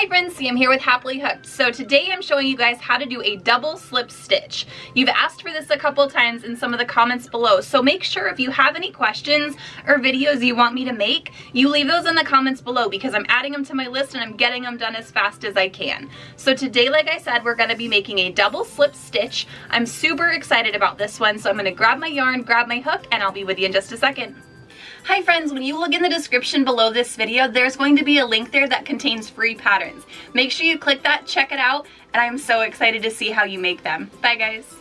Hi friends, Sam here with Happily Hooked. So today I'm showing you guys how to do a double slip stitch. You've asked for this a couple times in some of the comments below, so make sure if you have any questions or videos you want me to make, you leave those in the comments below because I'm adding them to my list and I'm getting them done as fast as I can. So today, like I said, we're going to be making a double slip stitch. I'm super excited about this one, so I'm going to grab my yarn, grab my hook, and I'll be with you in just a second. Hi friends, when you look in the description below this video, there's going to be a link there that contains free patterns. Make sure you click that, check it out, and I'm so excited to see how you make them. Bye guys.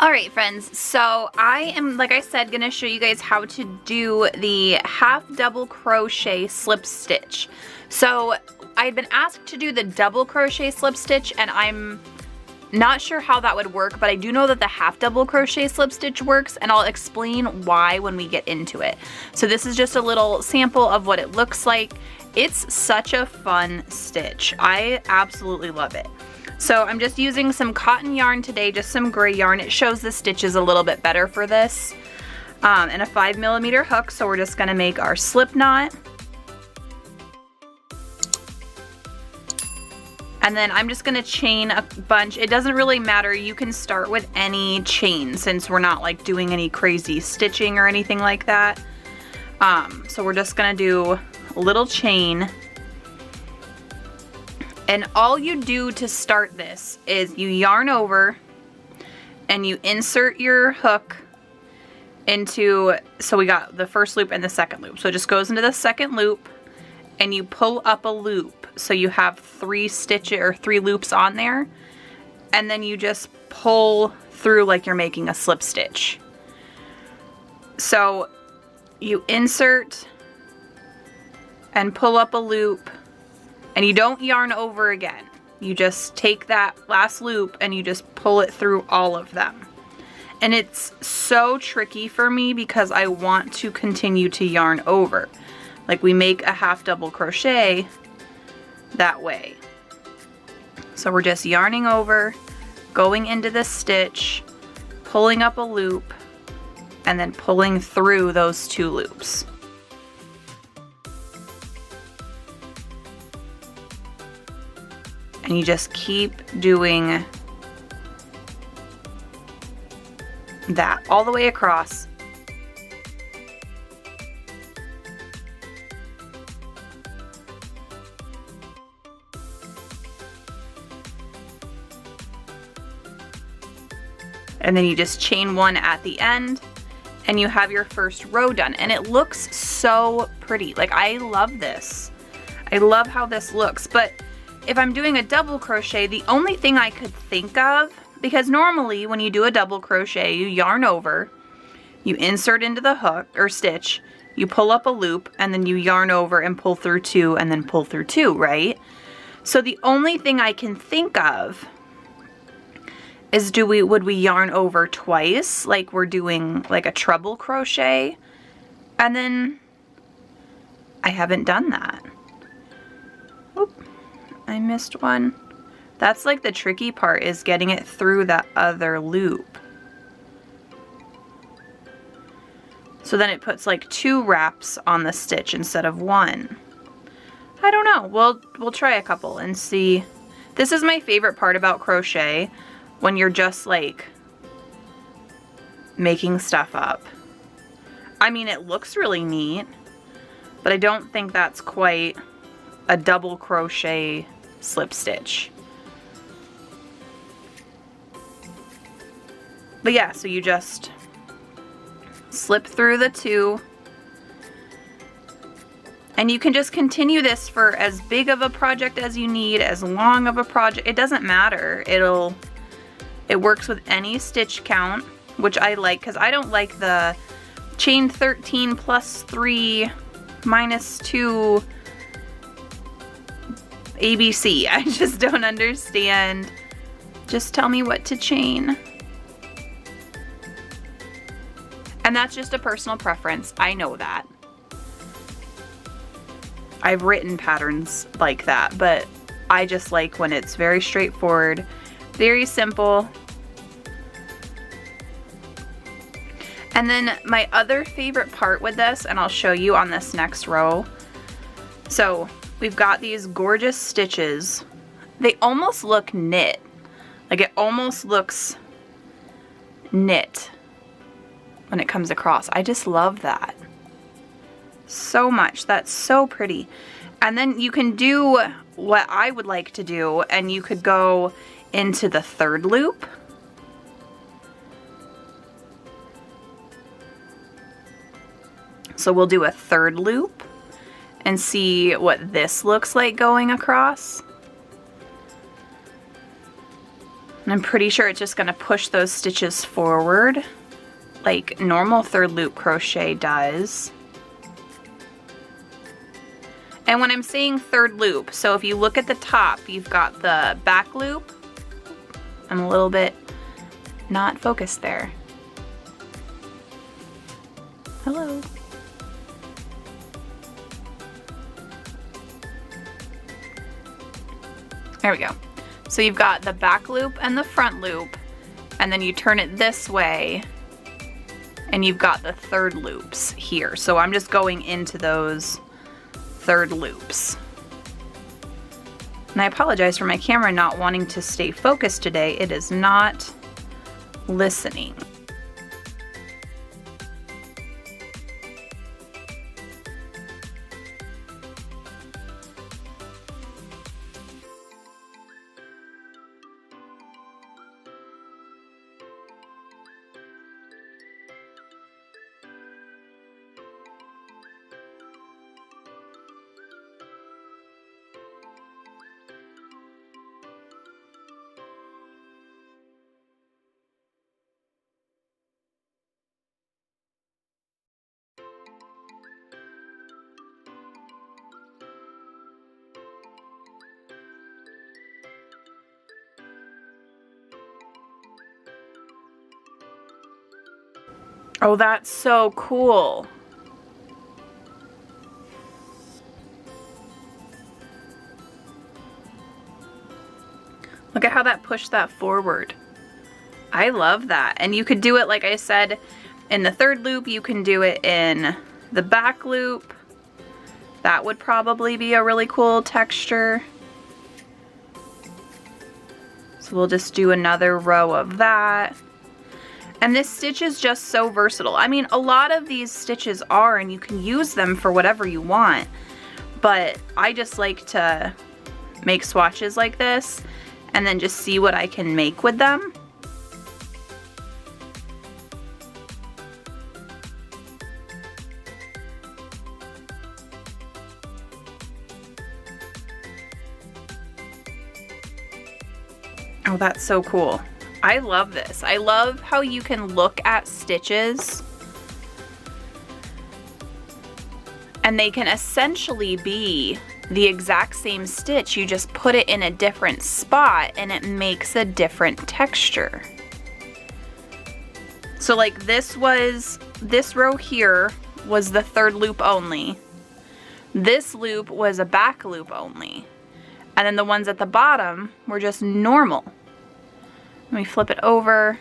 Alright friends, so I am, like I said, going to show you guys how to do the half double crochet slip stitch. So I had been asked to do the double crochet slip stitch and I'm not sure how that would work, but I do know that the half double crochet slip stitch works, and I'll explain why when we get into it. So this is just a little sample of what it looks like. It's such a fun stitch. I absolutely love it. So I'm just using some cotton yarn today, just some gray yarn. It shows the stitches a little bit better for this. And a 5mm hook, so we're just gonna make our slip knot. And then I'm just gonna chain a bunch. It doesn't really matter, you can start with any chain since we're not like doing any crazy stitching or anything like that. So we're just gonna do a little chain. And all you do to start this is you yarn over and you insert your hook into, so we got the first loop and the second loop. So it just goes into the second loop and you pull up a loop. So you have 3 stitches or 3 loops on there, and then you just pull through like you're making a slip stitch. So you insert and pull up a loop, and you don't yarn over again. You just take that last loop and you just pull it through all of them. And it's so tricky for me because I want to continue to yarn over. Like we make a half double crochet that way. So we're just yarning over, going into the stitch, pulling up a loop, and then pulling through those 2 loops. And you just keep doing that all the way across. And then you just chain 1 at the end and you have your first row done, and it looks so pretty. Like, I love this. I love how this looks. But if I'm doing a double crochet, the only thing I could think of, because normally when you do a double crochet, you yarn over, you insert into the hook or stitch, you pull up a loop, and then you yarn over and pull through 2 and then pull through 2, right? So the only thing I can think of is would we yarn over twice, like we're doing like a treble crochet? And then I haven't done that. Oop, I missed one. That's like the tricky part, is getting it through that other loop. So then it puts like 2 wraps on the stitch instead of 1. I don't know. We'll try a couple and see. This is my favorite part about crochet, when you're just like making stuff up. I mean, it looks really neat, but I don't think that's quite a double crochet slip stitch. But yeah, so you just slip through the 2, and you can just continue this for as big of a project as you need, as long of a project, it doesn't matter. It works with any stitch count, which I like, because I don't like the chain 13 plus 3 minus 2 ABC. I just don't understand. Just tell me what to chain. And that's just a personal preference. I know that. I've written patterns like that, but I just like when it's very straightforward, very simple. And then my other favorite part with this, and I'll show you on this next row. So we've got these gorgeous stitches. They almost look knit. Like it almost looks knit when it comes across. I just love that so much. That's so pretty. And then you can do what I would like to do, and you could go into the third loop. So we'll do a third loop and see what this looks like going across. And I'm pretty sure it's just going to push those stitches forward like normal third loop crochet does. And when I'm saying third loop, so if you look at the top, you've got the back loop. I'm a little bit not focused there. Hello. There we go. So you've got the back loop and the front loop, and then you turn it this way, and you've got the third loops here. So I'm just going into those third loops. And I apologize for my camera not wanting to stay focused today. It is not listening. Oh, that's so cool. Look at how that pushed that forward. I love that. And you could do it, like I said, in the third loop. You can do it in the back loop. That would probably be a really cool texture. So we'll just do another row of that. And this stitch is just so versatile. I mean, a lot of these stitches are, and you can use them for whatever you want. But I just like to make swatches like this and then just see what I can make with them. Oh, that's so cool. I love this. I love how you can look at stitches and they can essentially be the exact same stitch. You just put it in a different spot and it makes a different texture. So like this row here was the third loop only. This loop was a back loop only. And then the ones at the bottom were just normal. Let me flip it over.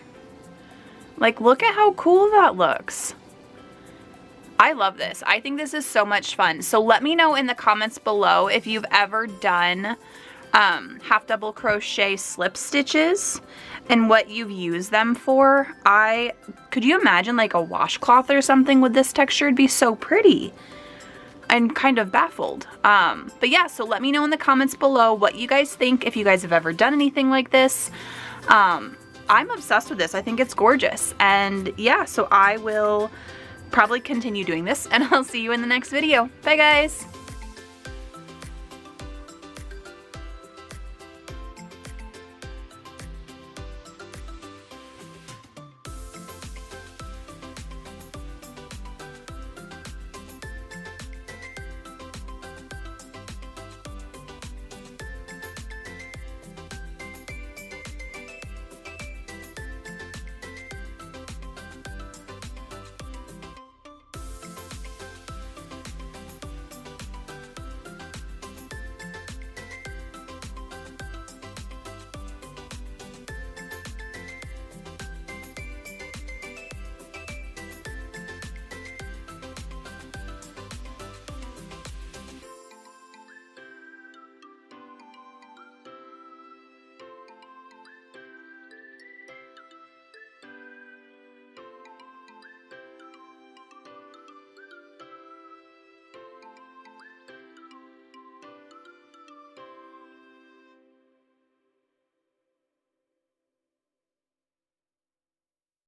Like, look at how cool that looks. I love this. I think this is so much fun. So let me know in the comments below if you've ever done half double crochet slip stitches and what you've used them for. Could you imagine like a washcloth or something with this texture? It'd be so pretty. I'm kind of baffled. But yeah, so let me know in the comments below what you guys think, if you guys have ever done anything like this. I'm obsessed with this. I think it's gorgeous. And yeah, so I will probably continue doing this, and I'll see you in the next video. Bye guys.